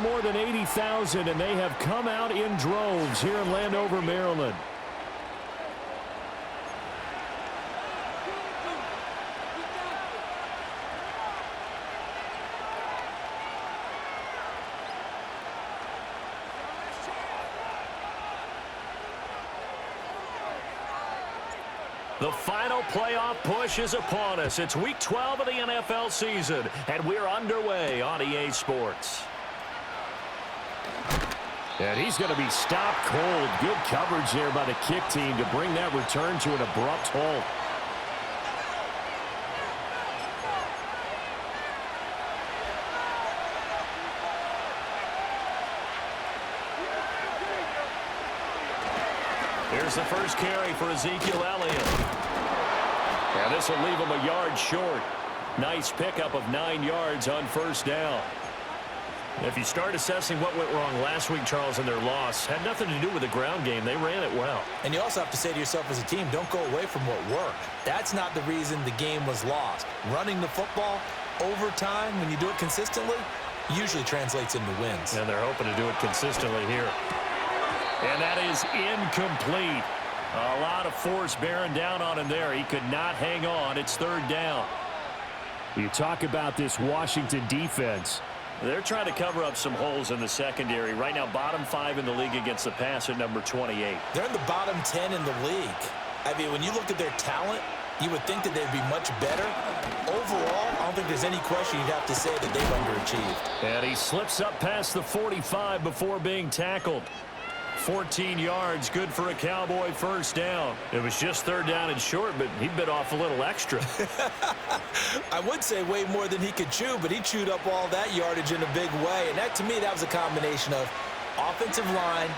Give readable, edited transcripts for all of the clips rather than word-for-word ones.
more than 80,000, and they have come out in droves here in Landover, Maryland. The final playoff push is upon us. It's Week 12 of the NFL season, and we're underway on EA Sports. And he's going to be stopped cold. Good coverage there by the kick team to bring that return to an abrupt halt. Here's the first carry for Ezekiel Elliott. And this will leave him a yard short. Nice pickup of 9 yards on first down. If you start assessing what went wrong last week, Charles, in their loss, had nothing to do with the ground game. They ran it well. And you also have to say to yourself as a team, don't go away from what worked. That's not the reason the game was lost. Running the football over time, when you do it consistently, usually translates into wins. And they're hoping to do it consistently here. And that is incomplete. A lot of force bearing down on him there. He could not hang on. It's third down. You talk about this Washington defense. They're trying to cover up some holes in the secondary. Right now, bottom 5 in the league against the pass at number 28. They're in the bottom 10 in the league. I mean, when you look at their talent, you would think that they'd be much better. Overall, I don't think there's any question you'd have to say that they've underachieved. And he slips up past the 45 before being tackled. 14 yards, good for a Cowboy first down. It was just third down and short, but he bit off a little extra. I would say way more than he could chew, but he chewed up all that yardage in a big way. And that, to me, that was a combination of offensive line,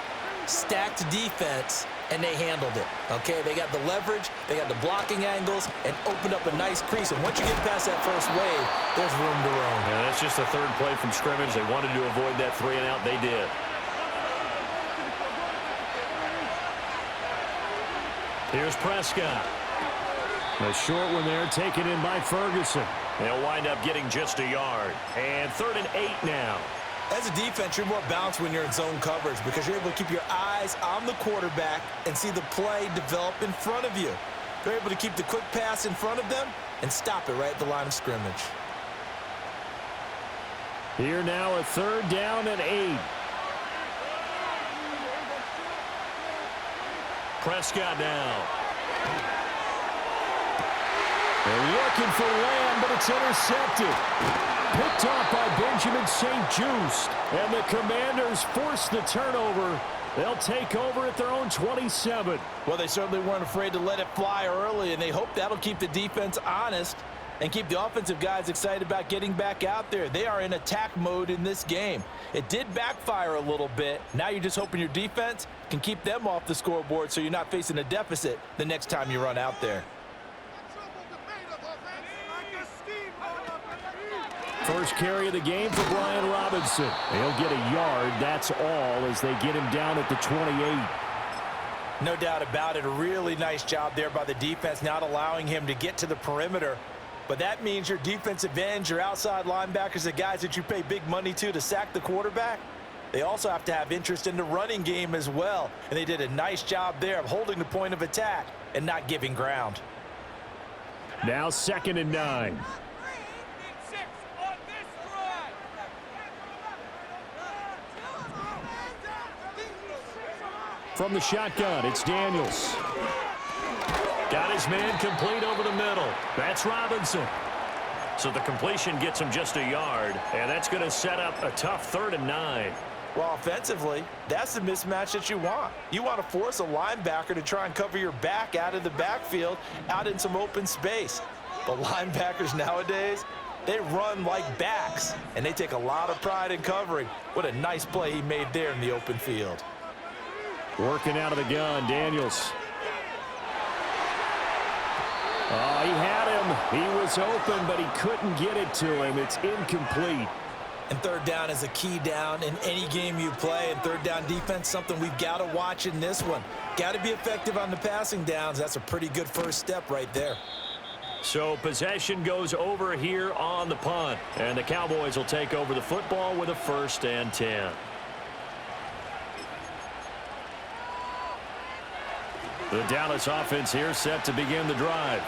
stacked defense, and they handled it. Okay, they got the leverage, they got the blocking angles, and opened up a nice crease. And once you get past that first wave, there's room to roam. Yeah, that's just the third play from scrimmage. They wanted to avoid that 3-and-out. They did. Here's Prescott. The short one there taken in by Ferguson. They'll wind up getting just a yard. And 3rd and 8 now. As a defense, you're more balanced when you're in zone coverage because you're able to keep your eyes on the quarterback and see the play develop in front of you. They're able to keep the quick pass in front of them and stop it right at the line of scrimmage. Here now a 3rd down and 8. Prescott now. They're looking for Lamb, but it's intercepted. Picked off by Benjamin St. Just. And the Commanders force the turnover. They'll take over at their own 27. Well, they certainly weren't afraid to let it fly early, and they hope that'll keep the defense honest and keep the offensive guys excited about getting back out there. They are in attack mode in this game. It did backfire a little bit. Now you're just hoping your defense can keep them off the scoreboard so you're not facing a deficit the next time you run out there. First carry of the game for Brian Robinson. He'll get a yard, that's all, as they get him down at the 28. No doubt about it. A really nice job there by the defense, not allowing him to get to the perimeter. But that means your defensive ends, your outside linebackers, the guys that you pay big money to sack the quarterback, they also have to have interest in the running game as well. And they did a nice job there of holding the point of attack and not giving ground. Now 2nd and 9. From the shotgun, it's Daniels. Got his man complete over the middle. That's Robinson. So the completion gets him just a yard, and that's going to set up a tough 3rd and 9. Well, offensively, that's the mismatch that you want. You want to force a linebacker to try and cover your back out of the backfield, out in some open space. But linebackers nowadays, they run like backs, and they take a lot of pride in covering. What a nice play he made there in the open field. Working out of the gun, Daniels. Oh, he had him. He was open, but he couldn't get it to him. It's incomplete. And 3rd down is a key down in any game you play. And 3rd down defense, something we've got to watch in this one. Got to be effective on the passing downs. That's a pretty good first step right there. So possession goes over here on the punt. And the Cowboys will take over the football with a 1st and 10. The Dallas offense here set to begin the drive.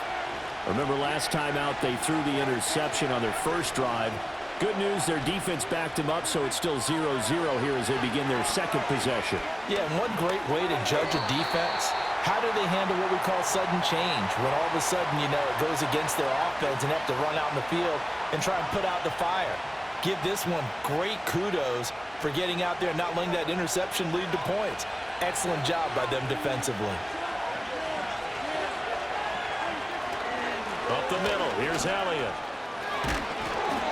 Remember last time out they threw the interception on their first drive. Good news, their defense backed them up, so it's still 0-0 here as they begin their second possession. Yeah, and one great way to judge a defense. How do they handle what we call sudden change? When all of a sudden, you know, it goes against their offense and have to run out in the field and try and put out the fire. Give this one great kudos for getting out there and not letting that interception lead to points. Excellent job by them defensively. Up the middle, here's Elliott.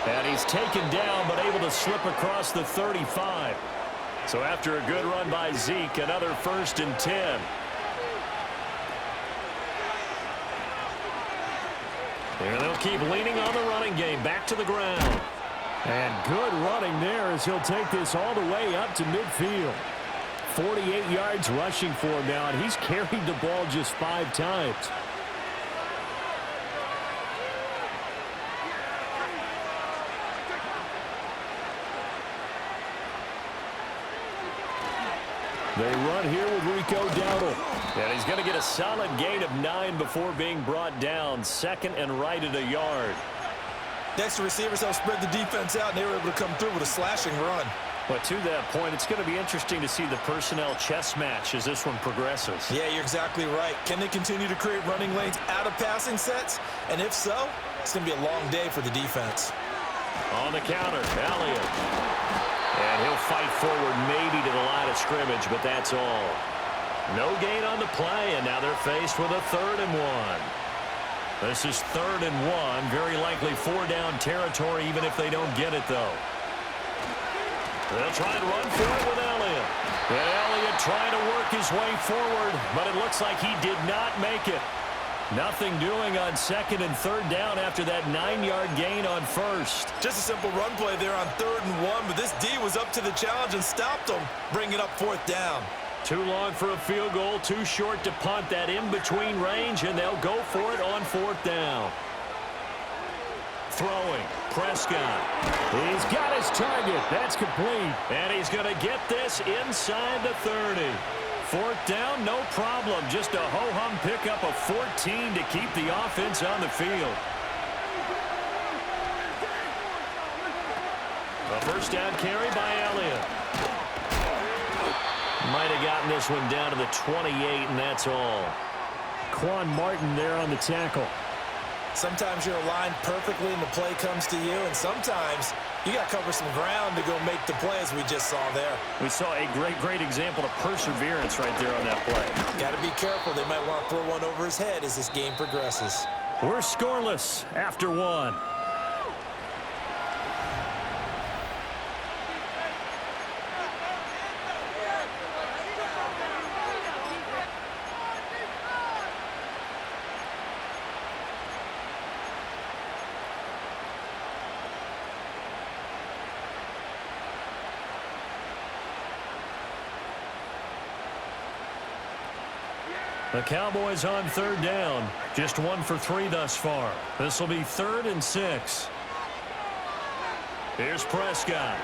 And he's taken down, but able to slip across the 35. So after a good run by Zeke, another 1st and 10. And they'll keep leaning on the running game, back to the ground. And good running there as he'll take this all the way up to midfield. 48 yards rushing for him now, and he's carried the ball just 5 times. They run here with Rico Dowdle. And he's going to get a solid gain of 9 before being brought down. 2nd and right at a yard. Next, the receivers help spread the defense out, and they were able to come through with a slashing run. But to that point, it's going to be interesting to see the personnel chess match as this one progresses. Yeah, you're exactly right. Can they continue to create running lanes out of passing sets? And if so, it's going to be a long day for the defense. On the counter, Elliott. And he'll fight forward maybe to the line of scrimmage, but that's all. No gain on the play, and now they're faced with a 3rd and 1. This is 3rd and 1. Very likely 4-down territory, even if they don't get it, though. They'll try and run for it with Elliott. And Elliott trying to work his way forward, but it looks like he did not make it. Nothing doing on 2nd and 3rd down after that 9-yard gain on 1st. Just a simple run play there on 3rd and 1, but this D was up to the challenge and stopped them, bringing up 4th down. Too long for a field goal, too short to punt that in-between range, and they'll go for it on 4th down. Throwing, Prescott. He's got his target. That's complete. And he's going to get this inside the 30. 4th down, no problem. Just a ho-hum pickup of 14 to keep the offense on the field. A 1st down carry by Elliott. Might have gotten this one down to the 28, and that's all. Quan Martin there on the tackle. Sometimes you're aligned perfectly and the play comes to you, and sometimes you got to cover some ground to go make the play, as we just saw there. We saw a great example of perseverance right there on that play. Got to be careful. They might want to throw one over his head as this game progresses. We're scoreless after 1. The Cowboys on 3rd down. Just 1 for 3 thus far. This will be 3rd and 6. Here's Prescott.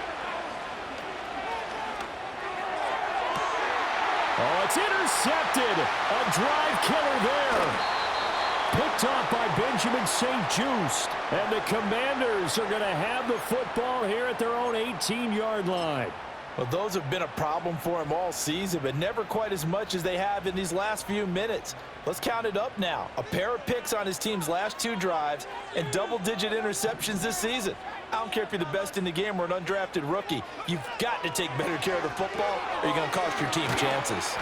Oh, it's intercepted. A drive killer there. Picked off by Benjamin St-Juste. And the Commanders are going to have the football here at their own 18-yard line. Well, those have been a problem for him all season, but never quite as much as they have in these last few minutes. Let's count it up now. A pair of picks on his team's last 2 drives and double-digit interceptions this season. I don't care if you're the best in the game or an undrafted rookie. You've got to take better care of the football or you're going to cost your team chances.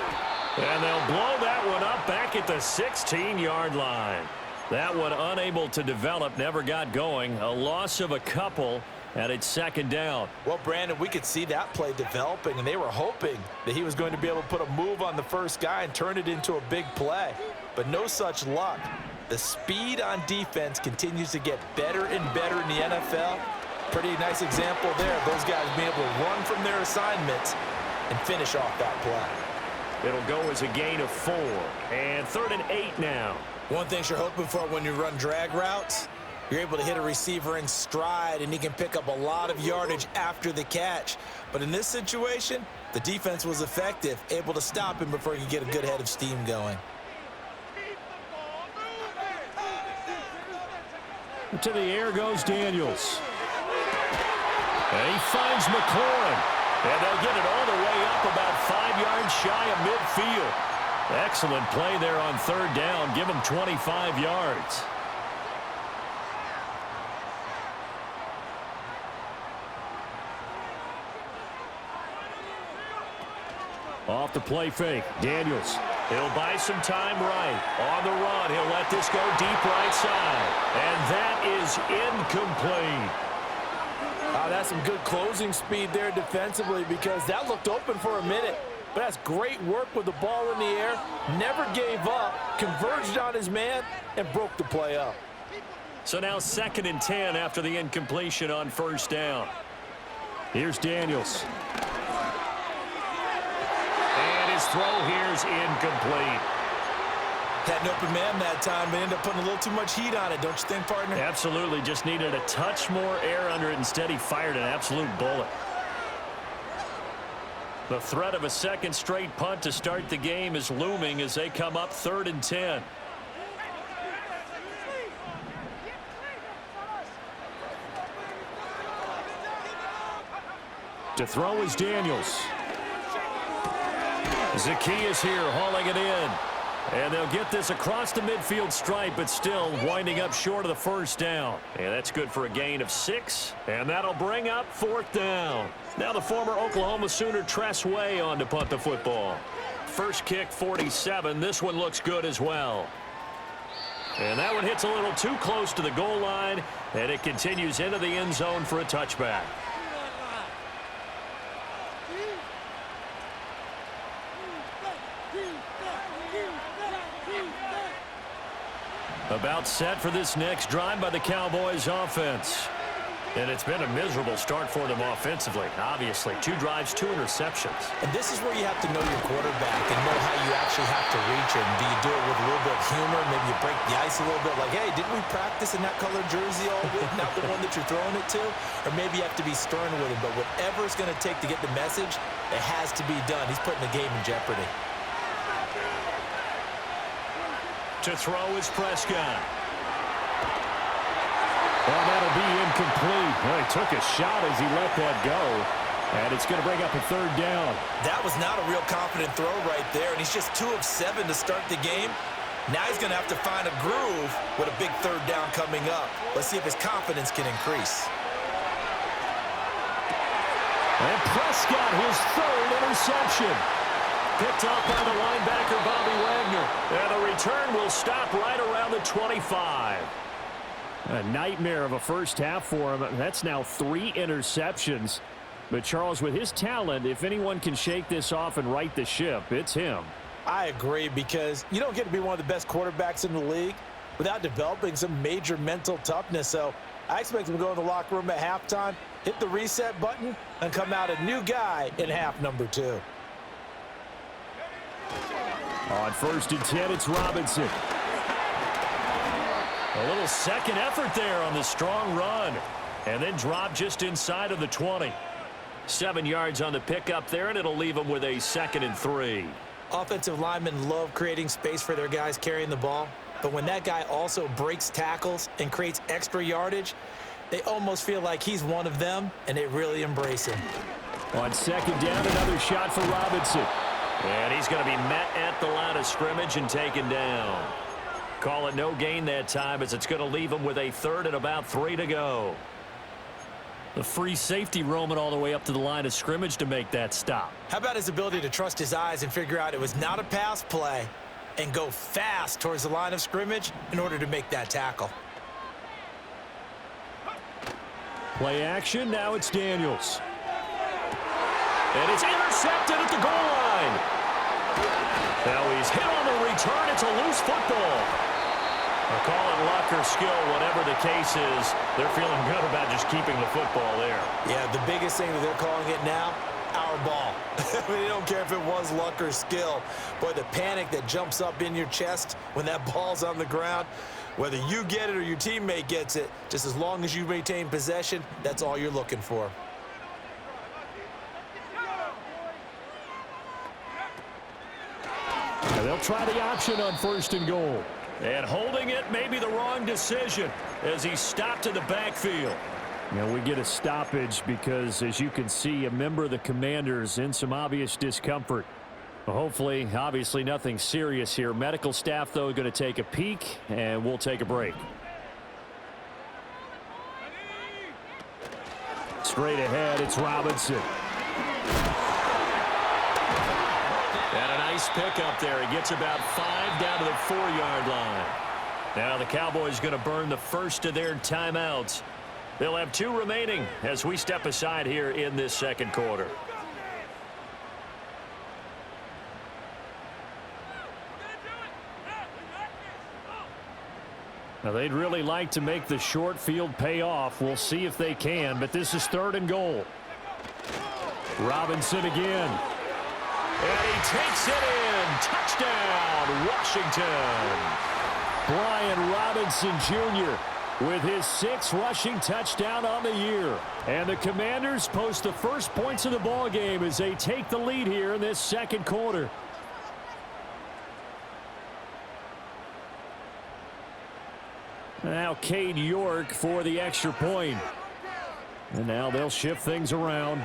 And they'll blow that one up back at the 16-yard line. That one unable to develop, never got going. A loss of a couple. And it's 2nd down. Well, Brandon, we could see that play developing, and they were hoping that he was going to be able to put a move on the first guy and turn it into a big play. But no such luck. The speed on defense continues to get better and better in the NFL. Pretty nice example there. Those guys being able to run from their assignments and finish off that play. It'll go as a gain of 4. And 3rd and 8 now. One thing you're hoping for when you run drag routes, you're able to hit a receiver in stride, and he can pick up a lot of yardage after the catch. But in this situation, the defense was effective, able to stop him before he could get a good head of steam going. To the air goes Daniels. And he finds McLaurin. And they'll get it all the way up about 5 yards shy of midfield. Excellent play there on third down. Give him 25 yards. Off the play fake. Daniels. He'll buy some time right. On the run, he'll let this go deep right side. And that is incomplete. That's some good closing speed there defensively, because that looked open for a minute. But that's great work with the ball in the air. Never gave up, converged on his man, and broke the play up. So now 2nd and 10 after the incompletion on first down. Here's Daniels. And his throw here is incomplete. Had an open man that time, but ended up putting a little too much heat on it, don't you think, partner? Absolutely. Just needed a touch more air under it. Instead, he fired an absolute bullet. The threat of a second straight punt to start the game is looming as they come up 3rd and 10. To throw is Daniels. Zacchaeus here hauling it in. And they'll get this across the midfield stripe, but still winding up short of the first down. And that's good for a gain of 6. And that'll bring up 4th down. Now the former Oklahoma Sooner Tress Way on to punt the football. First kick, 47. This one looks good as well. And that one hits a little too close to the goal line, and it continues into the end zone for a touchback. About set for this next drive by the Cowboys offense. And it's been a miserable start for them offensively. Obviously, 2 drives, 2 interceptions. And this is where you have to know your quarterback and know how you actually have to reach him. Do you do it with a little bit of humor? Maybe you break the ice a little bit, like, hey, didn't we practice in that colored jersey all week? Not the one that you're throwing it to? Or maybe you have to be stern with him. But whatever it's going to take to get the message, it has to be done. He's putting the game in jeopardy. To throw is Prescott. Well, that'll be incomplete. Well, he took a shot as he let that go. And it's going to bring up a 3rd down. That was not a real confident throw right there. And he's just 2 of 7 to start the game. Now he's going to have to find a groove with a big 3rd down coming up. Let's see if his confidence can increase. And Prescott, his 3rd interception. Picked off by the linebacker, Bobby Wagner. And the return will stop right around the 25. A nightmare of a first half for him. That's now 3 interceptions. But Charles, with his talent, if anyone can shake this off and right the ship, it's him. I agree, because you don't get to be one of the best quarterbacks in the league without developing some major mental toughness. So I expect him to go in the locker room at halftime, hit the reset button, and come out a new guy in half number 2. On 1st and 10, it's Robinson. A little second effort there on the strong run. And then drop just inside of the 20. 7 yards on the pickup there, and it'll leave them with a 2nd and 3. Offensive linemen love creating space for their guys carrying the ball. But when that guy also breaks tackles and creates extra yardage, they almost feel like he's one of them, and they really embrace him. On 2nd down, another shot for Robinson. And he's going to be met at the line of scrimmage and taken down. Call it no gain that time, as it's going to leave him with a 3rd and about 3 to go. The free safety roaming all the way up to the line of scrimmage to make that stop. How about his ability to trust his eyes and figure out it was not a pass play and go fast towards the line of scrimmage in order to make that tackle? Play action, now it's Daniels. And it's intercepted at the goal line. Now he's hit on the return. It's a loose football. They'll call it luck or skill, whatever the case is. They're feeling good about just keeping the football there. Yeah, the biggest thing that they're calling it now, our ball. I mean, you don't care if it was luck or skill. Boy, the panic that jumps up in your chest when that ball's on the ground, whether you get it or your teammate gets it, just as long as you maintain possession, that's all you're looking for. And they'll try the option on 1st and goal. And holding it may be the wrong decision as he stopped in the backfield. We get a stoppage because, as you can see, a member of the Commanders in some obvious discomfort. Hopefully, obviously nothing serious here. Medical staff, though, going to take a peek, and we'll take a break. Straight ahead, it's Robinson. And a nice pick up there. He gets about 5 down to the 4-yard line. Now the Cowboys going to burn the first of their timeouts. They'll have 2 remaining as we step aside here in this second quarter. Now they'd really like to make the short field pay off. We'll see if they can, but this is 3rd and goal. Robinson again. And he takes it in. Touchdown, Washington. Brian Robinson Jr. with his 6th rushing touchdown on the year. And the Commanders post the first points of the ball game as they take the lead here in this second quarter. Now Cade York for the extra point. And now they'll shift things around.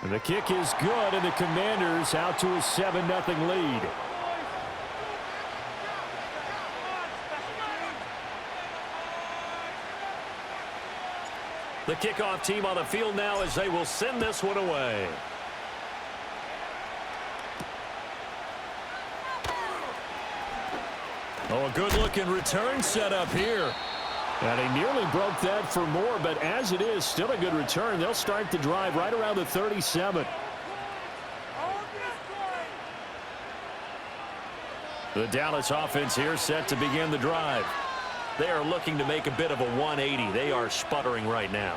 And the kick is good, and the Commanders out to a 7-0 lead. The kickoff team on the field now as they will send this one away. Oh, a good-looking return set up here. And he nearly broke that for more, but as it is, still a good return. They'll start the drive right around the 37. The Dallas offense here set to begin the drive. They are looking to make a bit of a 180. They are sputtering right now.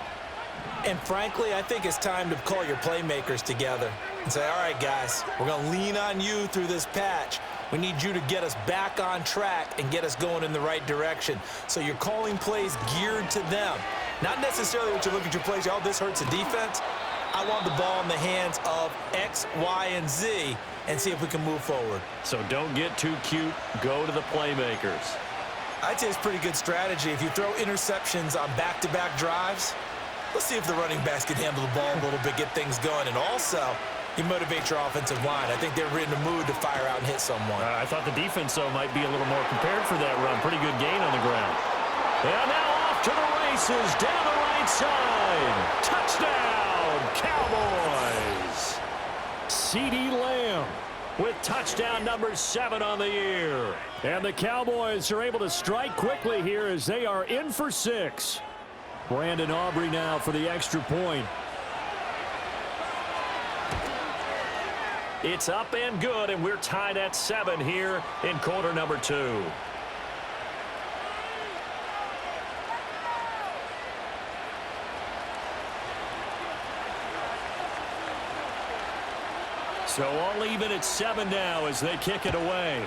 And frankly, I think it's time to call your playmakers together and say, all right, guys, we're going to lean on you through this patch. We need you to get us back on track and get us going in the right direction. So you're calling plays geared to them. Not necessarily what you look at your plays, oh, this hurts the defense. I want the ball in the hands of X, Y, and Z and see if we can move forward. So don't get too cute. Go to the playmakers. I'd say it's pretty good strategy. If you throw interceptions on back-to-back drives, let's see if the running backs can handle the ball a little bit, get things going. And also, you motivate your offensive line. I think they're in the mood to fire out and hit someone. I thought the defense, though, might be a little more prepared for that run. Pretty good gain on the ground. And now off to the races down the right side. Touchdown, Cowboys. CeeDee Lamb with touchdown number 7 on the year. And the Cowboys are able to strike quickly here as they are in for 6. Brandon Aubrey now for the extra point. It's up and good, and we're tied at 7 here in quarter number 2. So all even at 7 now as they kick it away.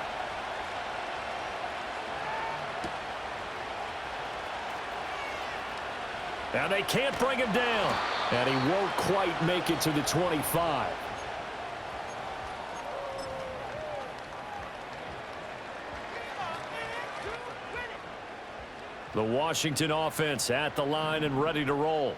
And they can't bring him down. And he won't quite make it to the 25. The Washington offense at the line and ready to roll.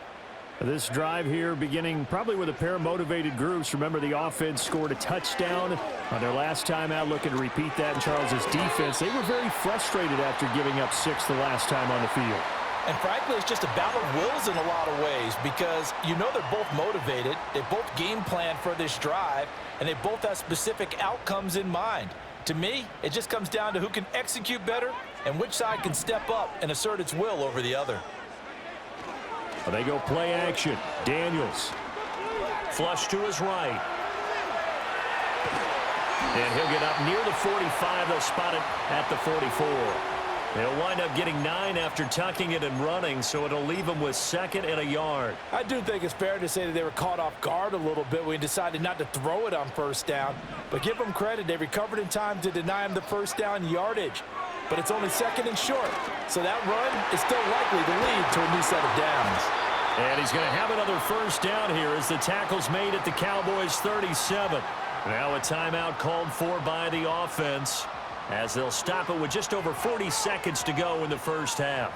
This drive here beginning probably with a pair of motivated groups. Remember, the offense scored a touchdown on their last time out, looking to repeat that in Charles's defense. They were very frustrated after giving up 6 the last time on the field. And frankly, it's just a battle of wills in a lot of ways because you know they're both motivated. They both game plan for this drive, and they both have specific outcomes in mind. To me, it just comes down to who can execute better and which side can step up and assert its will over the other. Well, they go play action. Daniels. Flush to his right. And he'll get up near the 45. They'll spot it at the 44. He'll wind up getting 9 after tucking it and running, so it'll leave him with 2nd and a yard. I do think it's fair to say that they were caught off guard a little bit when he decided not to throw it on 1st down. But give them credit, they recovered in time to deny him the 1st down yardage. But it's only 2nd and short, so that run is still likely to lead to a new set of downs. And he's going to have another 1st down here as the tackle's made at the Cowboys' 37. Now a timeout called for by the offense, as they'll stop it with just over 40 seconds to go in the 1st half.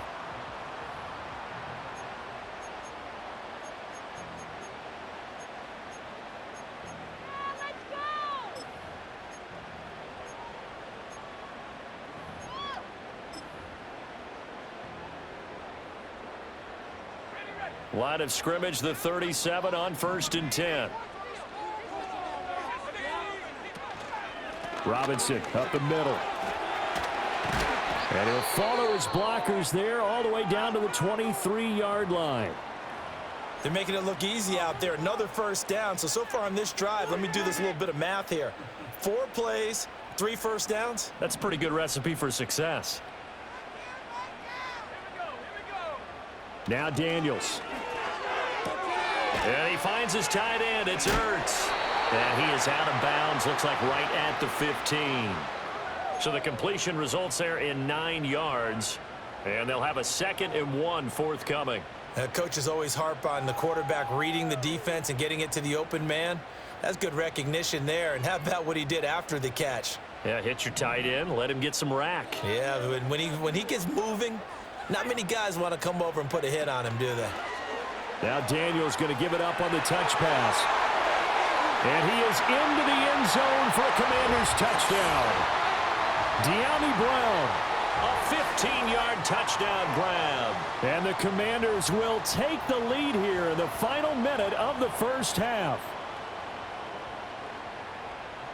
Line of scrimmage, the 37 on 1st and 10. Robinson up the middle. And he'll follow his blockers there all the way down to the 23-yard line. They're making it look easy out there. Another 1st down. So far on this drive, let me do this little bit of math here. 4 plays, 3 1st downs. That's a pretty good recipe for success. Now Daniels. And he finds his tight end. It's Ertz. And he is out of bounds. Looks like right at the 15. So the completion results there in 9 yards. And they'll have a 2nd and 1 forthcoming. Coaches always harp on the quarterback reading the defense and getting it to the open man. That's good recognition there. And how about what he did after the catch? Yeah, hit your tight end. Let him get some rack. Yeah, when he gets moving, not many guys want to come over and put a hit on him, do they? Now Daniels going to give it up on the touch pass. And he is into the end zone for a Commanders touchdown. De'Ami Brown, a 15-yard touchdown grab. And the Commanders will take the lead here in the final minute of the 1st half.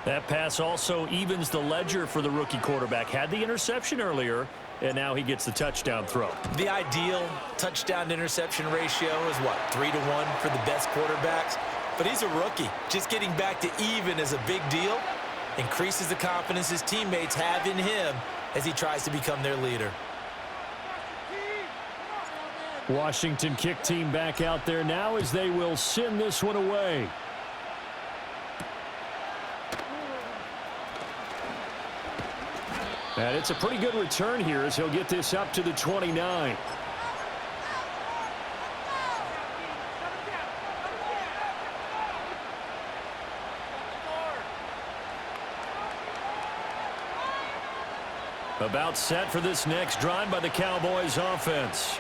That pass also evens the ledger for the rookie quarterback. Had the interception earlier, and now he gets the touchdown throw. The ideal touchdown-interception ratio is what, 3 to 1 for the best quarterbacks? But he's a rookie. Just getting back to even is a big deal. Increases the confidence his teammates have in him as he tries to become their leader. Washington kick team back out there now as they will send this one away. And it's a pretty good return here as he'll get this up to the 29. About set for this next drive by the Cowboys offense.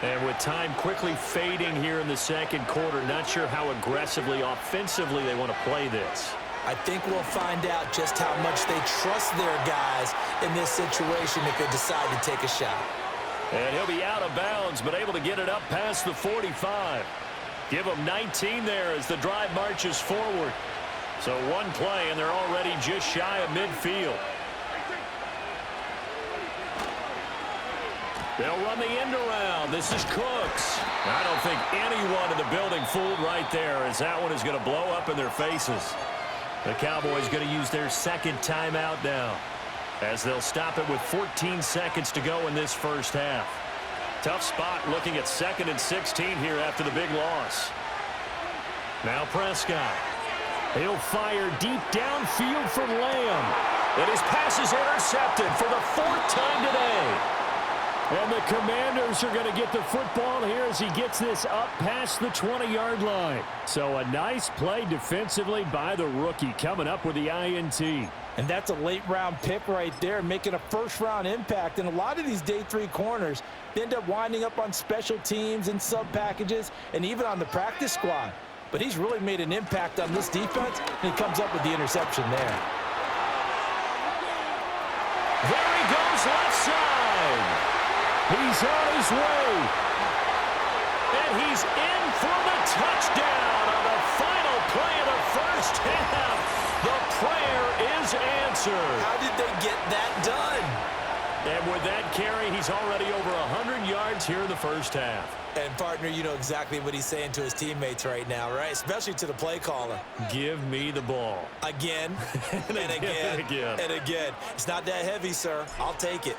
And with time quickly fading here in the 2nd quarter, not sure how aggressively, offensively they want to play this. I think we'll find out just how much they trust their guys in this situation if they decide to take a shot. And he'll be out of bounds, but able to get it up past the 45. Give him 19 there as the drive marches forward. So one play, and they're already just shy of midfield. They'll run the end around. This is Cooks. I don't think anyone in the building fooled right there, as that one is going to blow up in their faces. The Cowboys going to use their 2nd timeout now, as they'll stop it with 14 seconds to go in this 1st half. Tough spot looking at 2nd and 16 here after the big loss. Now Prescott. He'll fire deep downfield for Lamb. And his pass is intercepted for the 4th time today. And the Commanders are going to get the football here as he gets this up past the 20-yard line. So a nice play defensively by the rookie, coming up with the INT. And that's a late-round pick right there, making a first-round impact. And a lot of these day 3 corners, they end up winding up on special teams and sub-packages and even on the practice squad. But he's really made an impact on this defense, and he comes up with the interception there. There he goes left side. He's on his way. And he's in for the touchdown on the final play of the 1st half. The prayer is answered. How did they get that done? And with that carry, he's already over 100 yards here in the 1st half. And, partner, you know exactly what he's saying to his teammates right now, right? Especially to the play caller. Give me the ball. Again, and again, and again. It's not that heavy, sir. I'll take it.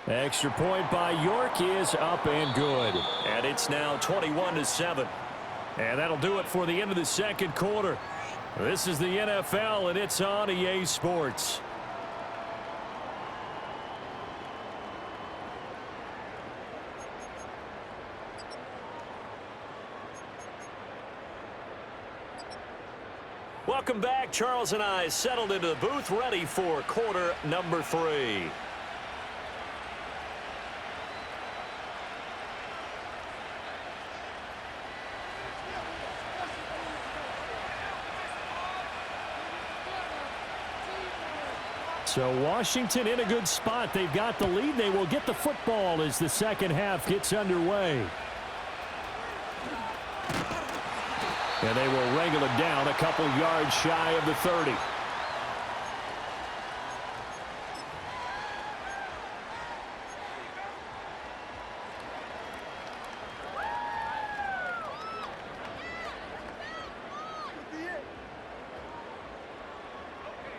Extra point by York is up and good. And it's now 21-7. And that'll do it for the end of the second quarter. This is the NFL, and it's on EA Sports. Welcome back. Charles and I settled into the booth, ready for quarter number 3. So Washington in a good spot. They've got the lead. They will get the football as the second half gets underway. And they will wrangle it down a couple yards shy of the 30.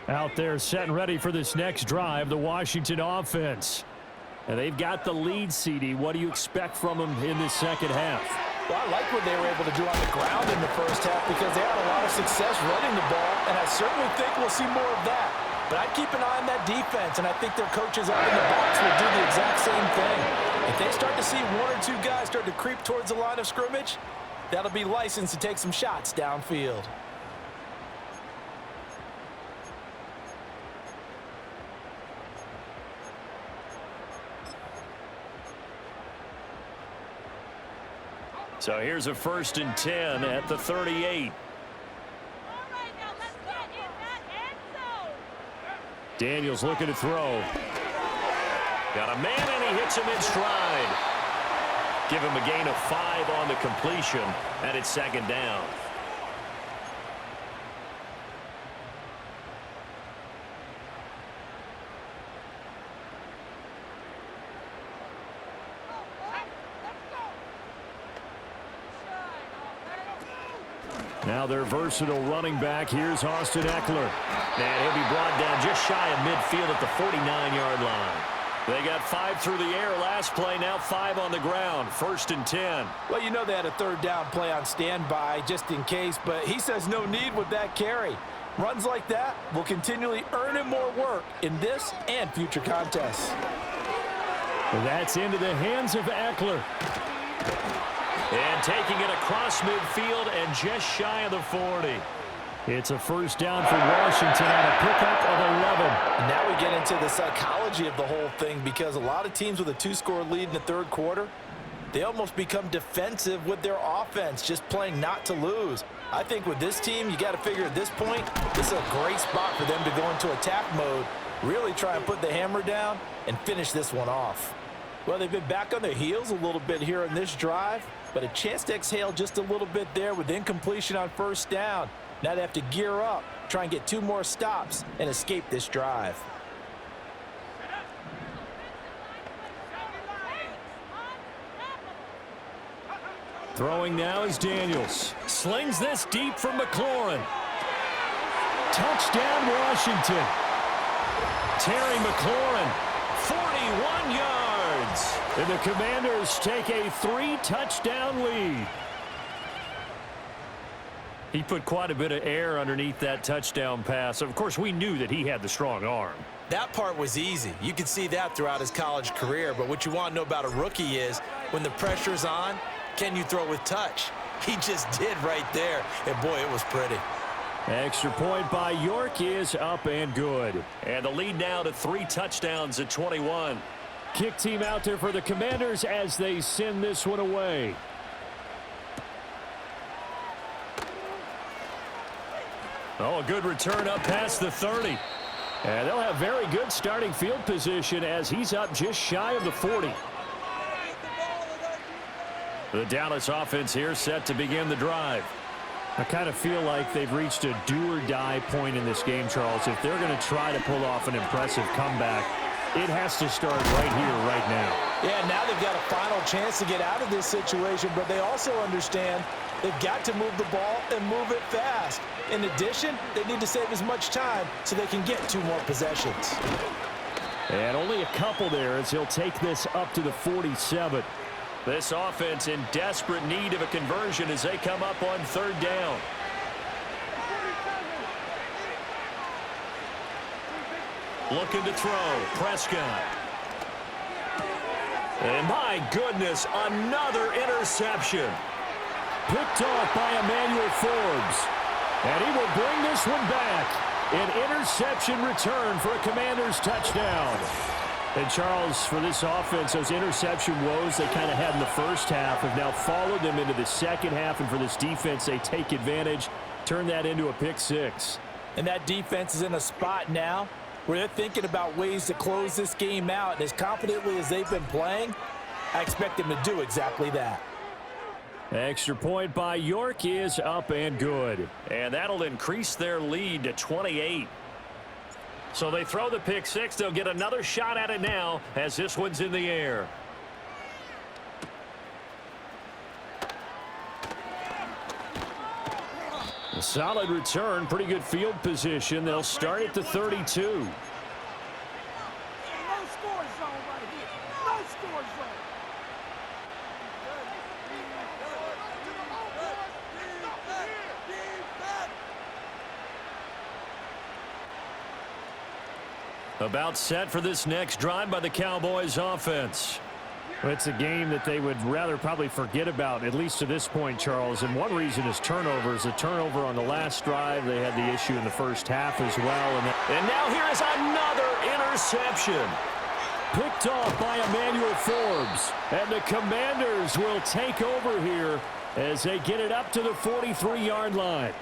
Out there set and ready for this next drive, the Washington offense. And they've got the lead, CD. What do you expect from them in this second half? Well, I like what they were able to do on the ground in the first half because they had a lot of success running the ball, and I certainly think we'll see more of that. But I'd keep an eye on that defense, and I think their coaches up in the box will do the exact same thing. If they start to see one or two guys start to creep towards the line of scrimmage, that'll be licensed to take some shots downfield. So here's a 1st and 10 at the 38. Daniels looking to throw. Got a man, and he hits him in stride. Give him a gain of 5 on the completion, and it's second down. Now their versatile running back. Here's Austin Eckler. And he'll be brought down just shy of midfield at the 49-yard line. They got 5 through the air last play, now 5 on the ground. 1st and 10. Well, you know they had a 3rd down play on standby just in case, but he says no need with that carry. Runs like that will continually earn him more work in this and future contests. That's into the hands of Eckler. And taking it across midfield and just shy of the 40. It's a 1st down for Washington on a pickup of 11. And now we get into the psychology of the whole thing because a lot of teams with a 2-score lead in the 3rd quarter, they almost become defensive with their offense, just playing not to lose. I think with this team, you got to figure at this point, this is a great spot for them to go into attack mode, really try and put the hammer down and finish this one off. Well, they've been back on their heels a little bit here in this drive, but a chance to exhale just a little bit there with incompletion on 1st down. Now they have to gear up, try and get 2 more stops and escape this drive. Throwing now is Daniels. Slings this deep from McLaurin. Touchdown, Washington. Terry McLaurin, 41 yards. And the Commanders take a 3-touchdown lead. He put quite a bit of air underneath that touchdown pass. Of course, we knew that he had the strong arm. That part was easy. You could see that throughout his college career. But what you want to know about a rookie is when the pressure's on, can you throw with touch? He just did right there. And, boy, it was pretty. Extra point by York is up and good. And the lead now to 3 touchdowns at 21. Kick team out there for the Commanders as they send this one away. Oh, a good return up past the 30. And they'll have very good starting field position as he's up just shy of the 40. The Dallas offense here set to begin the drive. I kind of feel like they've reached a do-or-die point in this game, Charles. If they're going to try to pull off an impressive comeback, it has to start right here, right now. Yeah, now they've got a final chance to get out of this situation, but they also understand they've got to move the ball and move it fast. In addition, they need to save as much time so they can get 2 more possessions. And only a couple there as he'll take this up to the 47. This offense in desperate need of a conversion as they come up on third down. Looking to throw. Prescott. And my goodness, another interception. Picked off by Emmanuel Forbes. And he will bring this one back. An interception return for a Commanders touchdown. And Charles, for this offense, those interception woes they kind of had in the first half have now followed them into the second half. And for this defense, they take advantage, turn that into a pick six. And that defense is in a spot now where they're thinking about ways to close this game out. And as confidently as they've been playing, I expect them to do exactly that. Extra point by York is up and good. And that'll increase their lead to 28. So they throw the pick six. They'll get another shot at it now as this one's in the air. A solid return, pretty good field position. They'll start at the 32. About set for this next drive by the Cowboys offense. It's a game that they would rather probably forget about, at least to this point, Charles. And one reason is turnovers. The turnover on the last drive, they had the issue in the first half as well. And now here is another interception. Picked off by Emmanuel Forbes. And the Commanders will take over here as they get it up to the 43-yard line.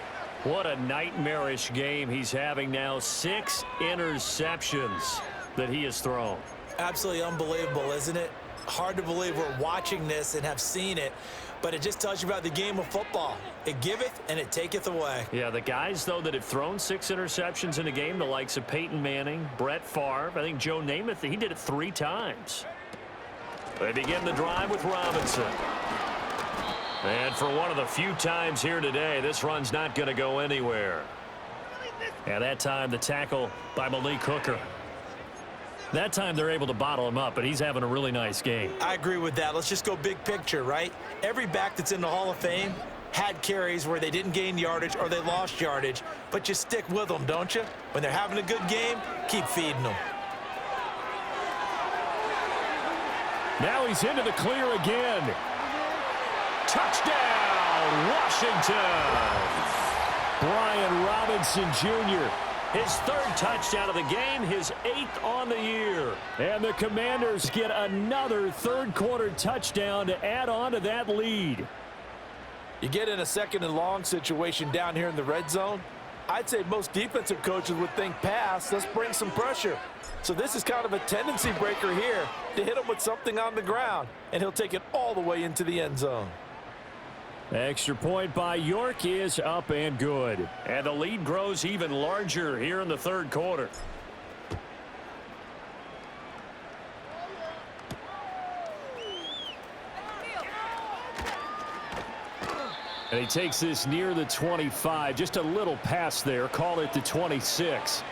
What a nightmarish game he's having now. 6 interceptions that he has thrown. Absolutely unbelievable, isn't it? Hard to believe we're watching this and have seen it, but it just tells you about the game of football. It giveth and it taketh away. Yeah, the guys, though, that have thrown 6 interceptions in a game, the likes of Peyton Manning, Brett Favre, I think Joe Namath, he did it 3 times. They begin the drive with Robinson. And for one of the few times here today, this run's not going to go anywhere. And that time, the tackle by Malik Hooker. That time, they're able to bottle him up, but he's having a really nice game. I agree with that. Let's just go big picture, right? Every back that's in the Hall of Fame had carries where they didn't gain yardage or they lost yardage, but you stick with them, don't you? When they're having a good game, keep feeding them. Now he's into the clear again. Touchdown, Washington. Brian Robinson Jr., his 3rd touchdown of the game, his 8th on the year. And the Commanders get another third-quarter touchdown to add on to that lead. You get in a 2nd and long situation down here in the red zone, I'd say most defensive coaches would think pass, let's bring some pressure. So this is kind of a tendency breaker here to hit him with something on the ground, and he'll take it all the way into the end zone. Extra point by York is up and good. And the lead grows even larger here in the 3rd quarter. And he takes this near the 25. Just a little pass there. Call it the 26.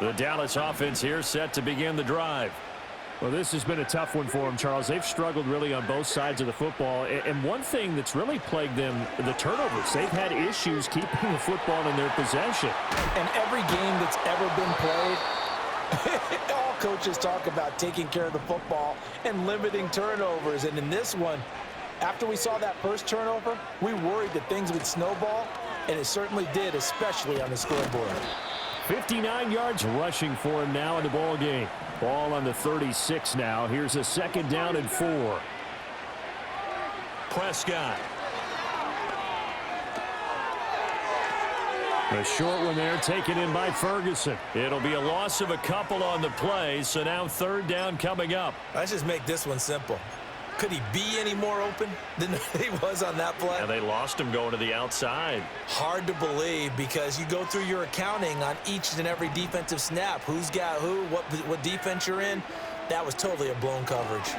The Dallas offense here set to begin the drive. Well, this has been a tough one for them, Charles. They've struggled really on both sides of the football. And one thing that's really plagued them, the turnovers. They've had issues keeping the football in their possession. And every game that's ever been played, all coaches talk about taking care of the football and limiting turnovers. And in this one, after we saw that first turnover, we worried that things would snowball, and it certainly did, especially on the scoreboard. 59 yards rushing for him now in the ball game. Ball on the 36 now. Here's a 2nd down and 4. Prescott. A short one there taken in by Ferguson. It'll be a loss of a couple on the play, so now 3rd down coming up. Let's just make this one simple. Could he be any more open than he was on that play? And they lost him going to the outside. Hard to believe because you go through your accounting on each and every defensive snap. Who's got who, what defense you're in. That was totally a blown coverage.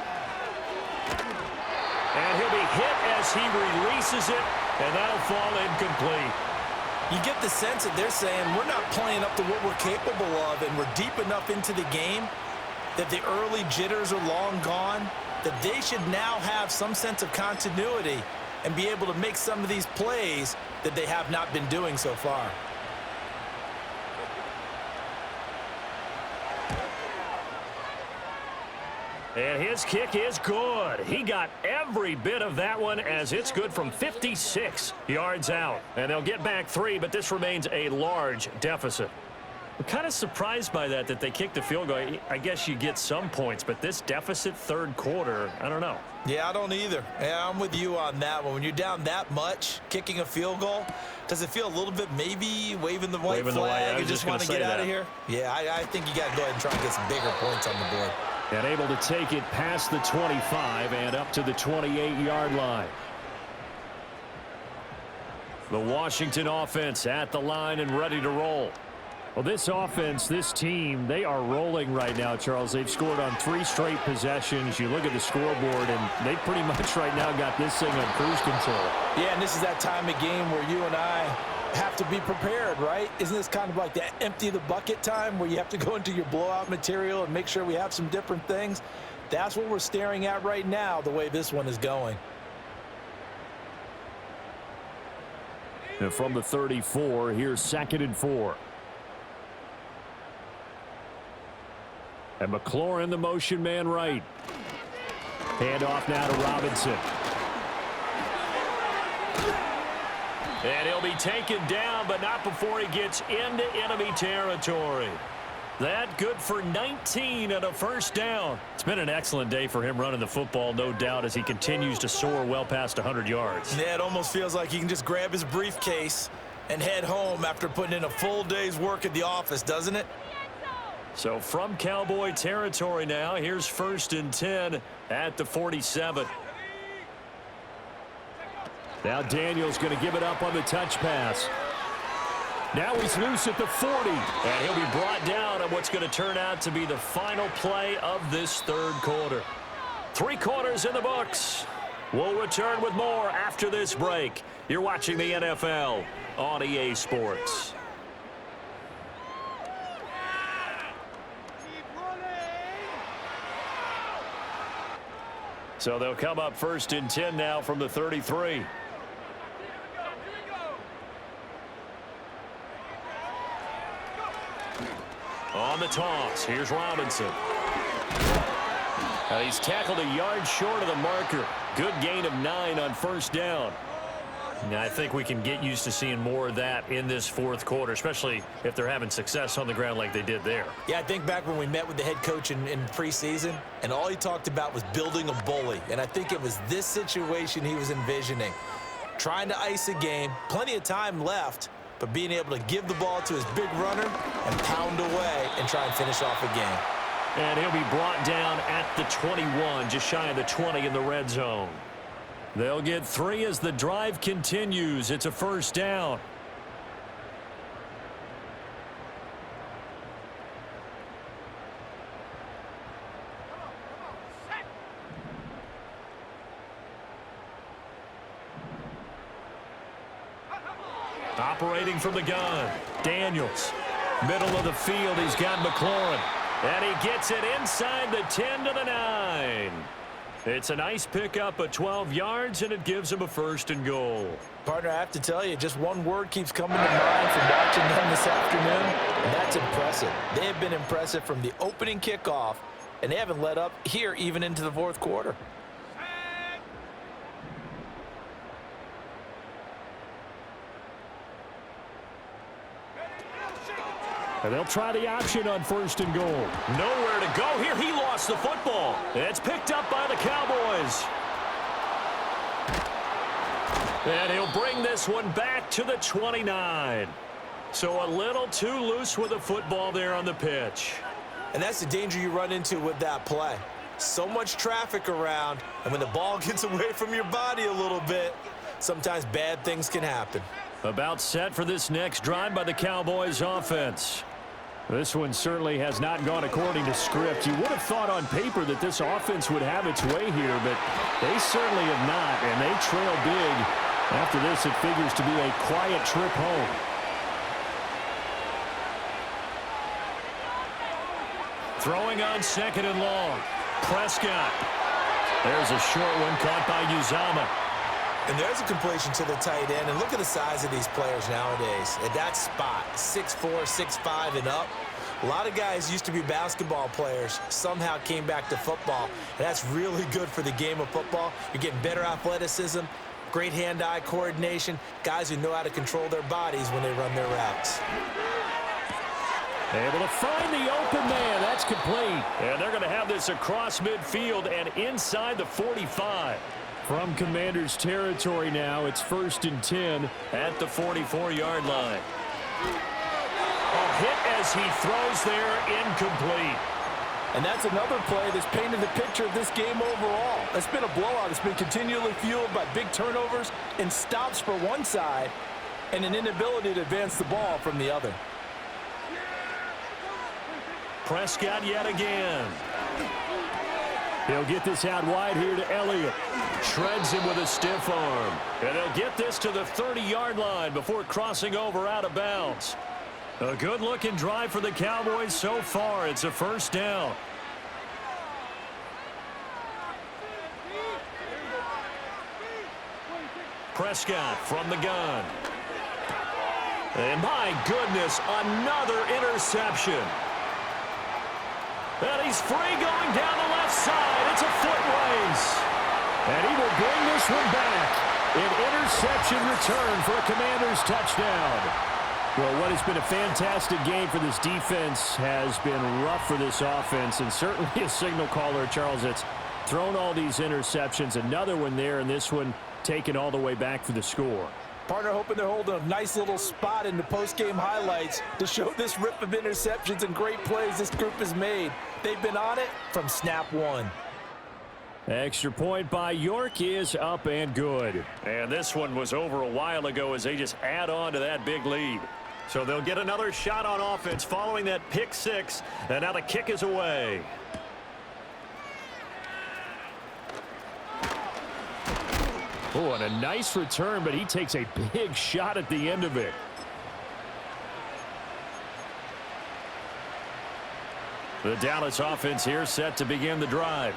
And he'll be hit as he releases it And that'll fall incomplete. You get the sense that they're saying we're not playing up to what we're capable of, and we're deep enough into the game that the early jitters are long gone, that they should now have some sense of continuity and be able to make some of these plays that they have not been doing so far. And his kick is good. He got every bit of that one as it's good from 56 yards out. And they'll get back 3, but this remains a large deficit. I'm kind of surprised by that they kicked the field goal. I guess you get some points, but this deficit third quarter, I don't know. Yeah, I don't either. Yeah, I'm with you on that one. When you're down that much, kicking a field goal, does it feel a little bit maybe waving the white flag and just want to get out of here? Yeah, I think you got to go ahead and try and get some bigger points on the board. And able to take it past the 25 and up to the 28-yard line. The Washington offense at the line and ready to roll. Well, this offense, this team, they are rolling right now, Charles. They've scored on 3 straight possessions. You look at the scoreboard, and they pretty much right now got this thing on cruise control. Yeah, and this is that time of game where you and I have to be prepared, right? Isn't this kind of like that empty the bucket time where you have to go into your blowout material and make sure we have some different things? That's what we're staring at right now, the way this one is going. And from the 34, here's 2nd and 4. And McLaurin, the motion man right. Hand off now to Robinson. And he'll be taken down, but not before he gets into enemy territory. That good for 19 and a first down. It's been an excellent day for him running the football, no doubt, as he continues to soar well past 100 yards. Yeah, it almost feels like he can just grab his briefcase and head home after putting in a full day's work at the office, doesn't it? So from Cowboy territory now, here's 1st and 10 at the 47. Now Daniel's going to give it up on the touch pass. Now he's loose at the 40. And he'll be brought down on what's going to turn out to be the final play of this third quarter. 3 quarters in the books. We'll return with more after this break. You're watching the NFL on EA Sports. So they'll come up 1st and 10 now from the 33. On the toss, here's Robinson. He's tackled a yard short of the marker. Good gain of 9 on 1st down. Now, I think we can get used to seeing more of that in this 4th quarter, especially if they're having success on the ground like they did there. Yeah, I think back when we met with the head coach in preseason, and all he talked about was building a bully. And I think it was this situation he was envisioning. Trying to ice a game, plenty of time left, but being able to give the ball to his big runner and pound away and try and finish off a game. And he'll be brought down at the 21, just shy of the 20 in the red zone. They'll get 3 as the drive continues. It's a 1st down. Operating from the gun, Daniels. Middle of the field, he's got McLaurin. And he gets it inside the 10 to the 9. It's a nice pickup of 12 yards, and it gives him a 1st and goal. Partner, I have to tell you, just one word keeps coming to mind from watching them this afternoon, and that's impressive. They have been impressive from the opening kickoff, and they haven't let up here even into the 4th quarter. And they'll try the option on 1st and goal. Nowhere to go here. He lost the football. It's picked up by the Cowboys. And he'll bring this one back to the 29. So a little too loose with the football there on the pitch. And that's the danger you run into with that play. So much traffic around, and when the ball gets away from your body a little bit, sometimes bad things can happen. About set for this next drive by the Cowboys offense. This one certainly has not gone according to script. You would have thought on paper that this offense would have its way here, but they certainly have not, and they trail big After this, it figures to be a quiet trip home. Throwing on 2nd and long. Prescott. There's a short one caught by Uzama. And there's a completion to the tight end. And look at the size of these players nowadays. At that spot, 6'4", 6'5", and up. A lot of guys used to be basketball players, somehow came back to football. And that's really good for the game of football. You're getting better athleticism, great hand-eye coordination, guys who know how to control their bodies when they run their routes. Able to find the open man. That's complete. And they're going to have this across midfield and inside the 45. From Commanders territory now, it's 1st and 10 at the 44-yard line. A hit as he throws there, incomplete. And that's another play that's painted the picture of this game overall. It's been a blowout. It's been continually fueled by big turnovers and stops for one side and an inability to advance the ball from the other. Prescott yet again. He'll get this out wide here to Elliott. Shreds him with a stiff arm. And they'll get this to the 30-yard line before crossing over out of bounds. A good-looking drive for the Cowboys so far. It's a 1st down. Prescott from the gun. And my goodness, another interception. And he's free going down the left side. It's a foot race. And he will bring this one back. An interception return for a Commanders touchdown. Well, what has been a fantastic game for this defense has been rough for this offense, and certainly a signal caller, Charles, that's thrown all these interceptions. Another one there, and this one taken all the way back for the score. Partner hoping they're holding a nice little spot in the post-game highlights to show this rip of interceptions and great plays this group has made. They've been on it from snap one. Extra point by York is up and good. And this one was over a while ago as they just add on to that big lead. So they'll get another shot on offense following that pick 6. And now the kick is away. Oh, and a nice return, but he takes a big shot at the end of it. The Dallas offense here set to begin the drive.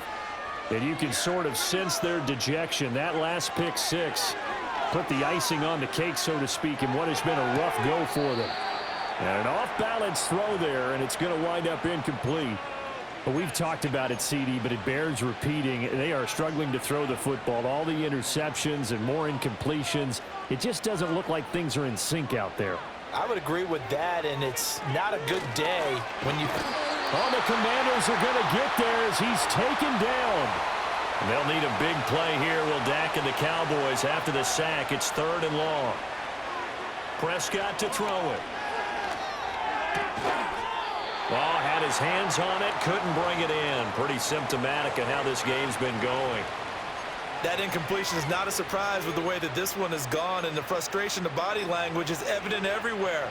And you can sort of sense their dejection. That last pick 6 put the icing on the cake, so to speak, in what has been a rough go for them. And an off-balance throw there, and it's going to wind up incomplete. But we've talked about it, CD, but it bears repeating. They are struggling to throw the football. All the interceptions and more incompletions. It just doesn't look like things are in sync out there. I would agree with that, and it's not a good day when you... Oh, the Commanders are going to get there as he's taken down. And they'll need a big play here, will Dak and the Cowboys after the sack. It's 3rd and long. Prescott to throw it. Oh, had his hands on it, couldn't bring it in. Pretty symptomatic of how this game's been going. That incompletion is not a surprise with the way that this one has gone, and the frustration, the body language is evident everywhere.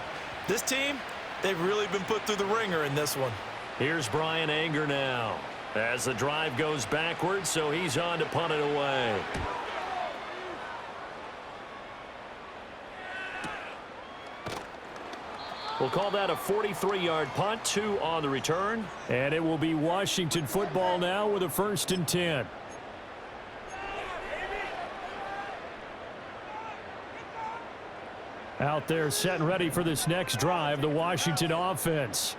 This team, they've really been put through the ringer in this one. Here's Brian Anger now as the drive goes backwards, so he's on to punt it away. We'll call that a 43-yard punt, 2 on the return. And it will be Washington football now with a 1st and 10. Out there set and ready for this next drive, the Washington offense.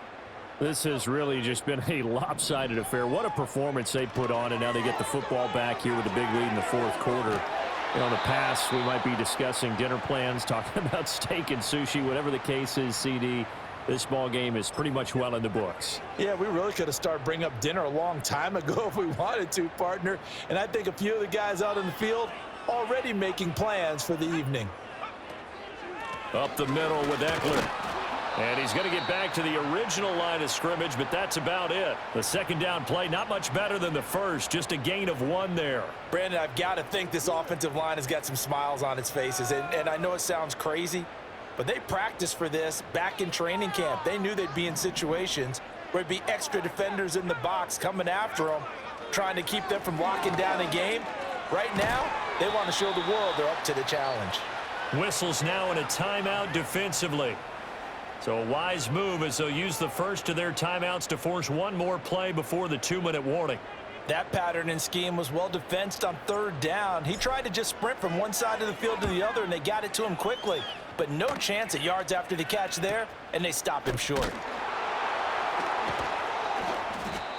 This has really just been a lopsided affair. What a performance they put on, and now they get the football back here with a big lead in the 4th quarter. You know, in the past, we might be discussing dinner plans, talking about steak and sushi, whatever the case is, CD. This ball game is pretty much well in the books. Yeah, we really could have started bringing up dinner a long time ago if we wanted to, partner. And I think a few of the guys out in the field already making plans for the evening. Up the middle with Eckler. And he's going to get back to the original line of scrimmage, but that's about it. The 2nd down play, not much better than the first, just a gain of 1 there. Brandon, I've got to think this offensive line has got some smiles on its faces. And I know it sounds crazy, but they practiced for this back in training camp. They knew they'd be in situations where it'd be extra defenders in the box coming after them, trying to keep them from locking down a game. Right now, They want to show the world they're up to the challenge. Whistles now in a timeout defensively. So a wise move as they'll use the first of their timeouts to force one more play before the 2-minute warning. That pattern and scheme was well defensed on third down. He tried to just sprint from one side of the field to the other, and they got it to him quickly. But no chance at yards after the catch there, and they stop him short.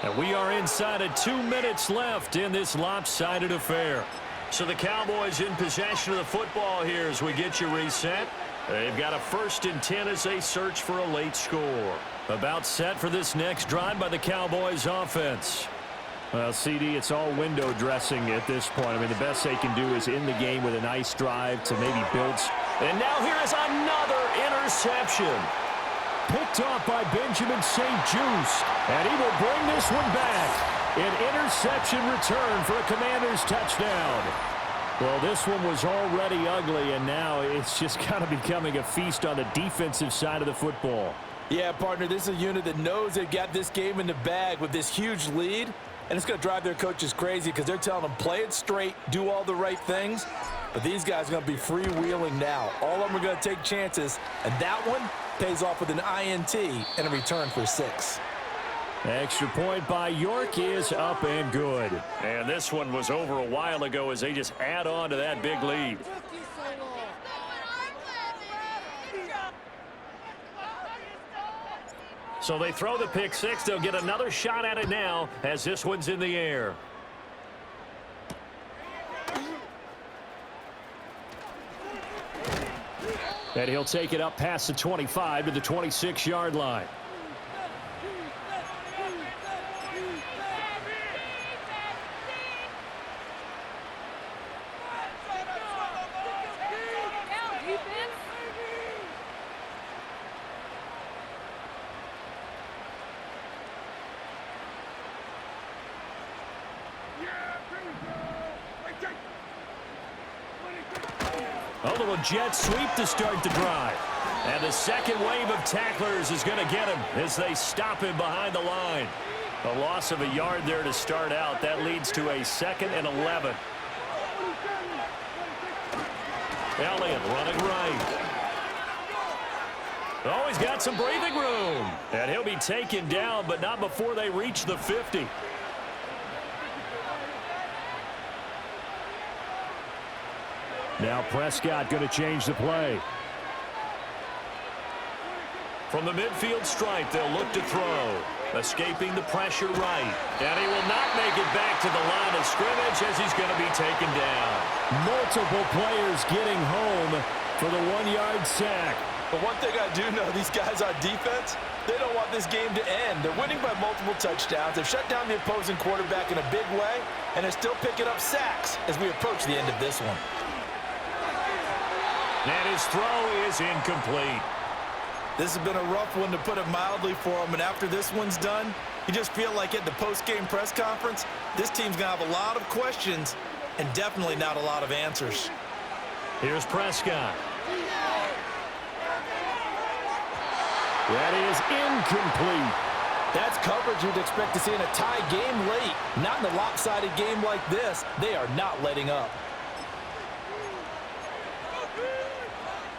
And we are inside of 2 minutes left in this lopsided affair. So the Cowboys in possession of the football here as we get you reset. They've got a 1st and 10 as they search for a late score. About set for this next drive by the Cowboys offense. Well, CD, it's all window dressing at this point. I mean, the best they can do is in the game with a nice drive to maybe build. And now here is another interception. Picked off by Benjamin St-Juste. And he will bring this one back. An interception return for a Commanders touchdown. Well, this one was already ugly, and now it's just kind of becoming a feast on the defensive side of the football. Yeah, partner, this is a unit that knows they've got this game in the bag with this huge lead. And it's going to drive their coaches crazy because they're telling them play it straight, do all the right things. But these guys are going to be freewheeling now. All of them are going to take chances. And that one pays off with an INT and a return for 6. Extra point by York is up and good. And this one was over a while ago as they just add on to that big lead. So they throw the pick 6. They'll get another shot at it now as this one's in the air. And he'll take it up past the 25 to the 26-yard line. A little jet sweep to start the drive. And the second wave of tacklers is going to get him as they stop him behind the line. A loss of a yard there to start out. That leads to a 2nd and 11. Elliott running right. Oh, he's got some breathing room. And he'll be taken down, but not before they reach the 50. Now Prescott going to change the play. From the midfield stripe, they'll look to throw. Escaping the pressure right. And he will not make it back to the line of scrimmage as he's going to be taken down. Multiple players getting home for the 1-yard sack. But one thing I do know, these guys on defense, they don't want this game to end. They're winning by multiple touchdowns. They've shut down the opposing quarterback in a big way, and they're still picking up sacks as we approach the end of this one. And his throw is incomplete. This has been a rough one, to put it mildly, for him. And after this one's done, you just feel like at the post-game press conference, this team's going to have a lot of questions and definitely not a lot of answers. Here's Prescott. That is incomplete. That's coverage you'd expect to see in a tie game late. Not in a lopsided game like this. They are not letting up.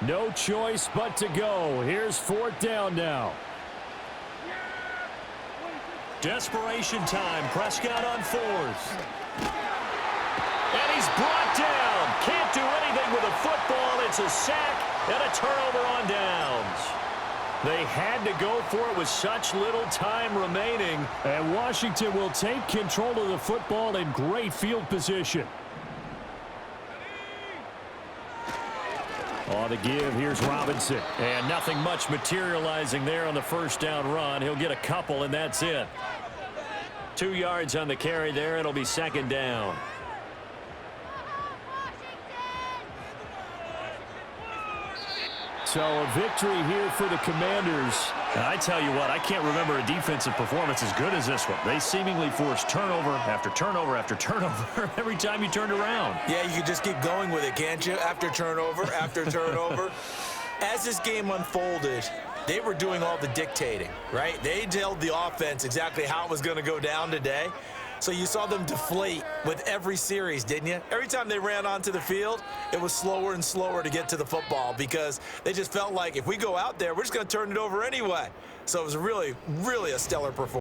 No choice but to go. Here's 4th down now. Desperation time. Prescott on 4th. And he's brought down. Can't do anything with a football. It's a sack and a turnover on downs. They had to go for it with such little time remaining. And Washington will take control of the football in great field position. On the give, here's Robinson. And nothing much materializing there on the 1st down run. He'll get a couple, and that's it. 2 yards on the carry there. It'll be 2nd down. So a victory here for the Commanders. And I tell you what, I can't remember a defensive performance as good as this one. They seemingly forced turnover after turnover after turnover every time you turned around. Yeah, you can just keep going with it, can't you? After turnover, after turnover. As this game unfolded, they were doing all the dictating, right? They told the offense exactly how it was going to go down today. So you saw them deflate with every series, didn't you? Every time they ran onto the field, it was slower and slower to get to the football because they just felt like if we go out there, we're just going to turn it over anyway. So it was really, really a stellar performance.